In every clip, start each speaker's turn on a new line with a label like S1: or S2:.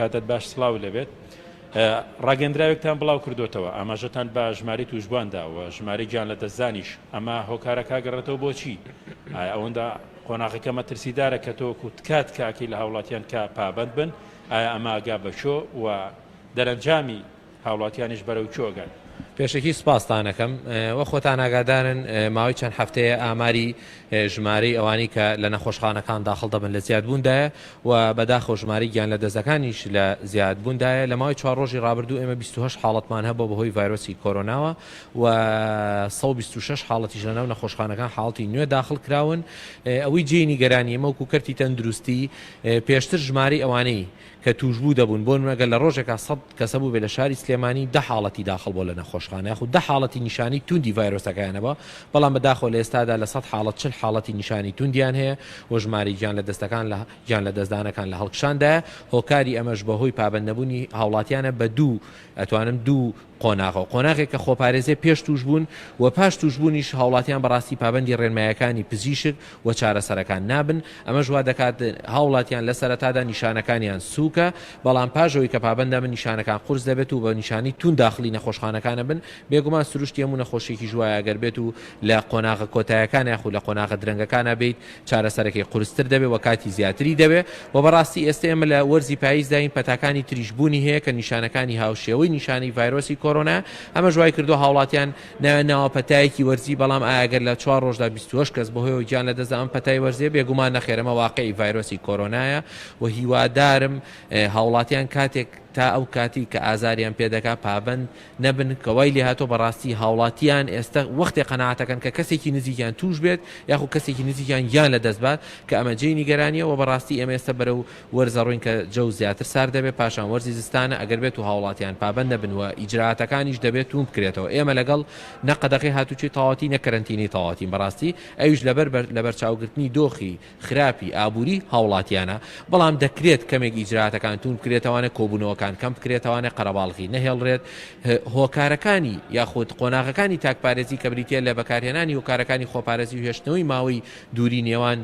S1: کاتت باش سڵاو لەبێت ڕاگەندراوێکتان بڵاو کردوتەوە ئاماژەتان بە ژماری توشبوواندا و ژماری گیان لە دەستدانیش ئەمە هۆکارەکە گەڕێتەوە بۆچی ئەوەندا قۆناغەکە مەترسیدارە کە تۆکو تکات کاکی لە هاوڵاتیان کا پابند بن ئایا ئەمە ئاگا بەچۆ و دەرەنجامی هاوڵاتیانیش بەرەو چۆگەن.
S2: پێشێکی سپاستانەکەم وە خۆتان ئاگادارن ماوەی چەند هەفتەیە ئاماری ژمارەی ئەوانی کە لە نەخۆشخانەکان داخڵ دەبن لە زیادبووندایە و بەداخۆ ژمارەی گیان لە دەستەکانیش لە زیادبووندایە لە ماوەی 4 ڕۆژی ڕابردوو ئێمە 28 حاڵەتمان هەبوو بەهۆی ڤایرۆسی کۆرۆناوە و 126 حاڵەتیش لەناو نەخۆشخانەکان حاڵەتی نوێ داخڵ کراون. ئەوەی جێی نیگەرانی ئێمە وەکو کەرتی تەندروستی پێشتر ژمارەی ئەوانەی کە توشبوو دەبوون بۆ نمەگەل لە ڕۆژێکا 100 کەسە بوو بێ لە شاری سلێمانی 10 حاڵەتی داخڵ بۆ لە نەخۆشخانە یاخود 10 حاڵەتی نیشانی توندی ڤایرۆسەکەیانەوە بەڵام بەداخۆ لە ئێستادا لە 100 حاڵەت 40 حاڵەتی نیشانی توندیان هەیە و ژماری گیان لە دەستەکان لە گیان لە دەستدانەکان لە هەڵکشاندایە. هۆکاری ئەمەش بەهۆی پابەند نەبوونی هاوڵاتیانە بە دوو قۆناغێک کە خۆپارێزێ پێش توش بوون و پاش توش بوونیش هاوڵاتیان بەڕاستی پابەندی ڕێنمایەکانی پزیشک و چارەسەرەکان نابن. ئەمە ژوا دەکات هاوڵاتیان لە سەرەتادا نیشانەکانیان سووکە بەڵام پاژەوەی کە پابەندە من نیشانەکان قورس دەبێت و بە نیشانی تون داخلی نەخۆشخانەکانە بن بێگومان سروشتی هەموو نەخۆشیێکی ژوایە ئەگەر بێت و لە قۆناغە کۆتایەکان یاخود لە قۆناغە درەنگەکانە بێت چارەسەرەکەی قورستر دەبێت و کاتی زیاتری دەبێت و بەڕاستی ئێستا ئێمە لە وەرزی پاییزداین پەتاکانی تریشبوونی هەیە کە نیشانەکانی هاوشێوەی نیشانی ڤایرۆسی کۆرۆنا ئەمە ژوای کردو هاوڵاتیان ناوە پەتایەکی وەرزی بەڵام ئاگەر لە 4 ڕۆژدا 28 کەس بەهۆی گیان لە دەست ئەم پەتای وەرزێ بێگومان نەخێرەمە واقعی ڤایرۆسی کۆرۆنایە و هیوادارم هاوڵاتیان کاتێک تا ئەو کاتی کە ئازاریان پێدەکا پابند نەبن کەوای لێ هاتۆ بەڕاستی هاوڵاتیان ئێستا وەختی قەناعەتەکەن کە کەسێکی نزیکیان توش بێت یاخو کەسێکی نزیکیان گیان لە دەست بات کە ئەمە جێی نیگەرانیە و بەڕاستی ئێمە ئێستا بەرەو وەرزە ڕووین کە جەو زیاتر سار دەبێت پاشان وەرزی زستانە ئەگەر بێت و هاوڵاتیان پابند نەبن و ئیجراعاتەکانیش دەبێت توم بکرێتەوە. ئێمە لەگەڵ نەقەدەقی هاتوچی تەواتی نەکەرەنتینی تەواتی بەڕاستی ئەویش لەبەر چاوگرتنی دۆخی خراپی ئابووری هاوڵاتیانە بەڵام دەکرێت کەمێک ئیجراعاتەکان توم بکرێتەوەنە کۆبوونەوەکان کەم بکرێتەوە قەرەباڵغی نەهێڵڕێت هۆکارەکانی یاخود قۆناغەکانی تاکپارێزی کە بریتە لە بەکارهێنانی هۆکارەکانی خۆپارێزی و هێشتنەوەی ماوەی دووری نێوان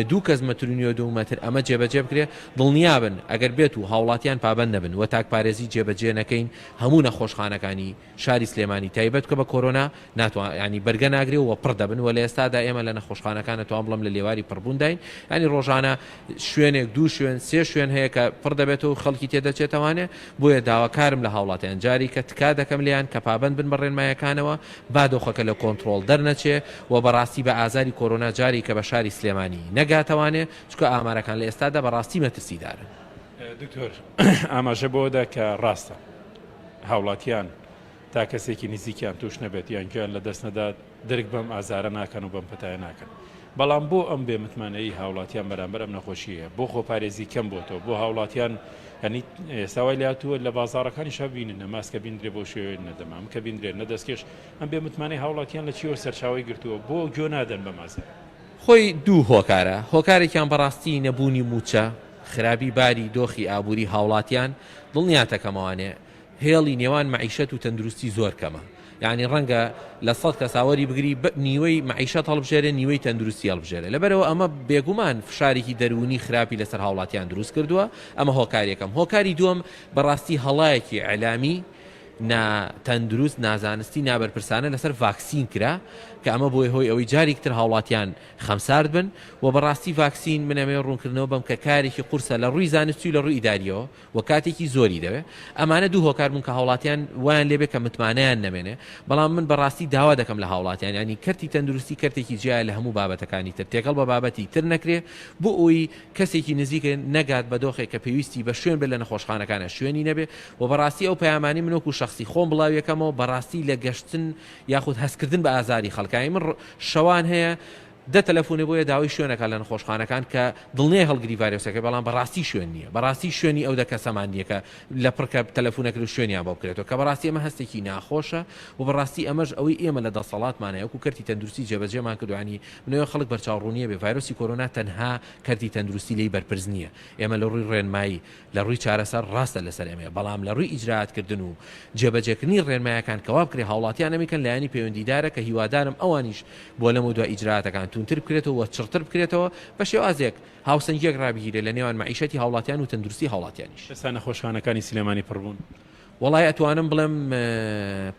S2: 2 کەس مەترونی و 2 مەتر ئەمە جێبەجێ بکرێت دڵنیابن ئەگەر بێت و هاوڵاتیان پابند نەبن و تاکپارێزی جێبەجێ نەکەین هەموو نەخۆشخانەکانی شاری سلێمانی تایبەت کە بە کۆرۆنا ناتوان ینی بەرگە ناگرێ و پڕ دەبن و لە ئێستادا ئێمە لە نەخۆشخانەکانە توان بڵم لە لێواری پڕبوونداین ینی ڕۆژانە شوێنێک 2 شوێن 3 شوێن هەیە کە پڕ دەبێتەوە و خەڵکی تێدەچێتەوانێ بۆیە داواکارم لە هاوڵاتیان جاری کە تکا دەکەم لیان کە پابند بن بە ڕێنمایەکانەوە با دۆخەکە لە کۆنتترۆل دەرنەچێ و بەڕاستی بە ئازاری کۆرۆنا جاری کە بە شاری سلێمانی نەگاتەوانێ چکە ئامارەکان لە ئێستادا بەڕاستی مەترسیدارن.
S1: دکتۆر ئاماژە بۆدا کە ڕاستە هاوڵاتیان تا کەسێکی نزیکیان توش نەبێت یان گیان لە دەست نەدات دەرگ بەم ئازارە ناکەن و بەم پەتایە ناکەن بەڵام بۆ ئەم بێ متمانەی هاوڵاتیان بەرامبەر ئەم نەخۆشیە بۆ خۆپارێزی کەم بۆتەوە بۆ هاوڵاتیان ینی ئێستاوای لاتووە لە بازاڕەکانی شابینن نەماسکە بیندرێ بۆ شوێ نەدەمام کە بیندرێ نەدەستکێش ئەم بێ متمانەی هاوڵاتیان لە چیوە سەرچاوی گرتووە بۆ گوێ نادەن بە مازە
S2: خۆی دوو هۆکارە هۆکارێکیان بەڕاستی نەبوونی موچە خراپی باری دۆخی ئابووری هاوڵاتیان دڵنیاتەکەمەوانێ هێڵی نێوان مەعیشەت و تەندروستی زۆر کەمە یعنی ڕەنگە لە 100 کەساوەری بگری نیوەی مەعیشەت هەڵبژێرە نیوەی تەندروستی هەڵبژێرە لەبەرەوە ئەمە بێگومان فشارێکی دەرونی خراپی لەسەر هاوڵاتیان دروست کردووە. ئەمە هۆکارێکم هۆکاری دووەم بەڕاستی هەڵایەکی ئەعلامی تەندروست نازانستی نابەرپرسانە لەسەر ڤاکسین کرا کە ئەمە بۆی هۆی ئەوەی جارێکتر هاوڵاتیان خەمسارد بن و بەڕاستی ڤاکسین منەمێ ڕوونکردنەوە بەم کە کارێکی قورسە لە ڕووی زانستی و لە ڕووی ئیداریەوە و کاتێکی زۆری دەوێت ئەمانە دوو هۆکار بوون کە هاوڵاتیان وایان لێبێت کە متمانەیان نەمێنێ بەڵام من بەڕاستی داوا دەکەم لە هاوڵاتیان ینی کەرتی تەندروستی کەرتێکی جیایە لە هەموو بابەتەکانی تر تێکەڵ بە بابەتی تر نەکرێ بۆ ئەوی کەسێکی نزیکە نەگات بە دۆخێک کە پێویستی بە شوێن بێت لە نەخۆشخانەکانە شوێنی نەبێ و بەڕاستی ئەو پەیامانی من وەکو شەخسی خۆم بڵاویەکەمەوە بەڕاستی لە گەشتن یاخود هەستکردن بە ئازاری خەڵکانی من شەوان هەیە 10 تەلەفۆنی بۆیە داوای شوێنەکە لە نەخۆشخانەکان کە دڵنیای هەڵگری ڤایرۆسەکە بەڵام بەڕاستی شوێن نییە بەڕاستی شوێنی ئەو دەکەسەمان نییە کە لە پڕکە تەلەفۆنەکە و شوێنیان بۆ بکرێتەوە کە بەڕاستی ئەمە هەستێکی ناخۆشە و بەڕاستی ئەمەش ئەوەی ئێمە لە دەسەڵاتمانە وەکو کەرتی تەندروستی جێبەجێمان کردوانی منەوە خەڵک بەرچاوڕوونیە بێ ڤایرۆسی کۆرۆنا تەنها کەرتی تەندروستی لی بەرپرس نییە ئێمە لە ڕووی ڕێنمایی لە ڕووی چارەسەر ڕاستە لەسەر ئێمە بەڵام لە ڕووی ئیجراعاتکردن و جێبەجێکردنی ڕێنمایەکان کەوا بکرێ هاوڵاتیان ئەمیکەن لایەنی پەیوەندیدارە کە هیوادارم ئەوانیش بۆ لەمە دوای ئیجراعاتەکان تونتر بکرێتەوە چڕتر بکرێتەوە بە شێوازێک هاوسەنگیەک ڕابگیرێ لە نێوان معیشەتی هاوڵاتیان و تەندروستی هاوڵاتیانیش.
S1: ئێستا نەخۆشخانەکانی سلێمانی پڕبوون.
S2: وڵای ئەتوانم بڵێم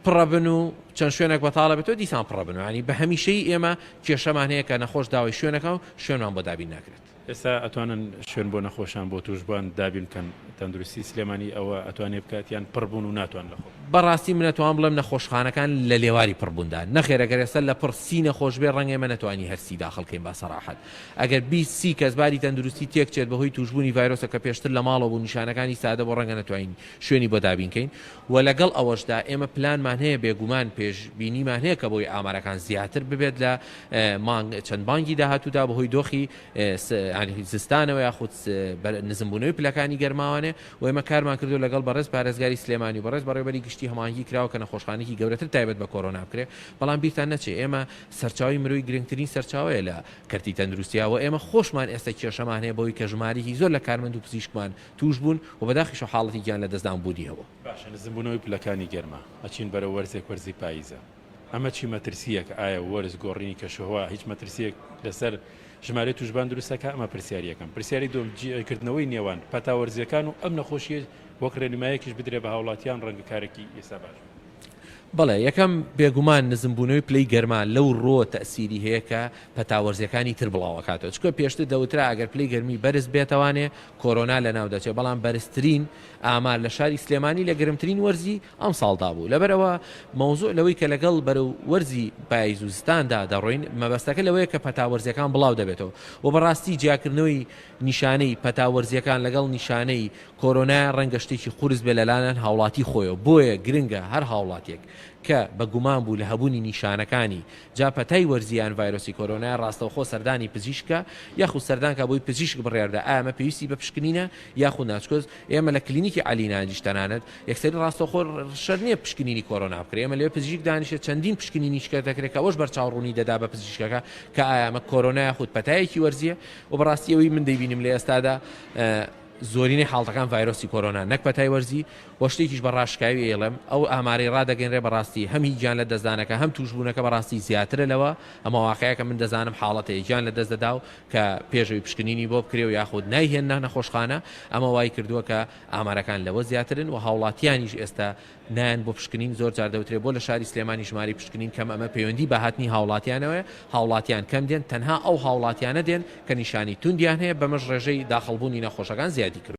S2: پڕەبن و چەند شوێنێک بەتاڵە بێتەوە دیسان پڕەبن ینی بە هەمیشەی ئێمە کێشەمان هەیە کە نەخۆش داوای شوێنەکە و شوێنمان بۆ دابین ناکرێت.
S1: ئێستا ئەتوانن شوێن بۆ نەخۆشان بۆ توشبان دابین کەن تەندروستی سلێمانی ئەوە ئەتوانێت بکاتیان پڕبوون و ناتوان لەخۆ.
S2: بەڕاستی منەتوان بڵێم نەخۆشخانەکان لە لێواری پڕبووندا نەخێرەگەر ئێستا لە پڕسی نەخۆش بێ ڕەنگە مە نەتوانی هەرسی داخڵکەین با سەراحەت ئەگەر 20 کەس باری تەندروستی تێک چێت بەهۆی توشبوونی ڤایرۆسە کە پێشتر لە ماڵەوە بوو نیشانەکانی سادە بۆ ڕەنگە نەتوانین شوێنی بۆ دابینکەین و لەگەڵ ئەوەشدا ئێمە پلانمان هەیە بێگومان پێشبینیمان هەیە کە بۆی ئامارەکان زیاتر ببێت لە چەند بانگی داهاتوودا بەهۆی دۆخی زستانەوە یاخود نزمبوونەوەی پلەکانی گەرماوانێ و ئێمە کارمان کردو لەگەڵ بەڕێز پارێزگاری سلێمانی و بەڕێز بەڕێوەبەری گشتی هەماهنگگی کراوە کە نەخۆشخانەی گەورەتر تایبەت بە کۆرۆنا بکرێ بەڵام بیرتان نەچێ ئێمە سەرچاوی مرۆی گرنگترین سەرچاوەیە لە کەرتی تەندروستیەوە ئێمە خۆشمان ئێستا کێشەمان هەیە بۆی کە ژمارەی زۆر لە کارمەند و پزیشکمان توش بوون و بەداخیش و حاڵەتی گیان لە دەستدان بوودیەوە.
S1: باشە نزمبوونەوەی پلەکانی گەرما ئەچین بەرە وەرزێک وەرزی پاییزە ئەمە چی مەترسیەک ئایا وەرز گۆڕینی کەشەوە هیچ مەترسیەک لەسەر ژمارە توشبان دروستەکە ئەمە پرسیاریەکەم پرسیاری دۆمکردنەوەی نێوان پەتاوەرزیەکان و ئەم نەخۆشیە وەک ڕێنمایەکیش بدرێ بە هاوڵاتیان ڕەنگە کارێکی ئێستا باش.
S2: بەڵێ یەکەم بێگومان نزمبوونەوەی پلەی گەرما لەو ڕۆ تەسیری هەیە کە پەتاوەرزیەکانی تر بڵاوەکاتەوە چکە پێشتر دەوترا ئەگەر پلەی گەرمی بەرز بێتەوانێ کۆرۆنا لە ناو دەچێت بەڵام بەرزترین ئامار لە شاری سلێمانی لە گرمترین وەرزی ئەم ساڵدا بوو لەبەرەوە مەوزوع لەوەی کە لەگەڵ بەرەو وەرزی پاییزستاندا دەڕۆین مەبەستەکە لەوەیە کە پەتاوەرزیەکان بڵاو دەبێتەوە و بەڕاستی جیاکردنەوەی نیشانەی پەتاوەرزیەکان لەگەڵ نیشانەی کۆرۆنا ڕەنگە شتێکی قورس بێ لەلایەن هاوڵاتی خۆیەوە بۆیە گرنگە هەر هاوڵاتێک کە بە گومان بوو لە هەبوونی نیشانەکانی جاپەتای وەرزیان ڤایرۆسی کۆرۆنا ڕاستەوخۆ سەردانی پزیشکە یاخود سەردانکە بۆی پزیشک بڕێردا ئامە پێویستی بە پشکنینە یاخود ناچکۆز ئێمە لە کلینیکی عەلینانجیش تەنانەت یەکسەری ڕاستەوخۆ شەر نییە پشکنینی کۆرۆنا بکرێ ئێمە لێ پزیشک دانیشێت چەندین پشکنینی شکر دەکرێت کە ئەوش بەرچاوڕوونی دەدا بە پزیشکەکە کە ئامە کۆرۆنا یاخود پەتایەکی وەرزیە و بەڕاستی ئەوەی من دەیبینیم لە ئێستادا زۆرینەی حاڵەکان ڤایرۆسی کۆرۆنا نەک پەتای وەرزی وە شتێکیش بە ڕاشکاوی ئێڵم ئەو ئامارەی ڕدەگەنرێ بەڕاستی هەمی گیان لە دەستدانەکە هەم توشبوونەکە بەڕاستی زیاترە لەوە ئەمە واقعەیە کە من دەزانم حاڵەتەیە گیان لە دەست دەدا و کە پێشەوەی پشکنینی بۆ بکرێ و یاخود نایهێنە نەخۆشخانە ئەمە وای کردووە کە ئامارەکان لەوە زیاترن و هاوڵاتیانیش ئێستا نان بۆ پشکنین زۆر جار دەوترێت بۆ لە شاری سلێمانی ژماری پشکنین کەم ئەمە پەیوەندی بە هاتنی هاوڵاتیانەوەی هاوڵاتیان کەم دێن تەنها ئەو هاوڵاتیانە دێن کە نیشانی توندیان هەیە بەمەش ڕێژەی داخڵبوونی نەخۆشەکان زیادی کرد.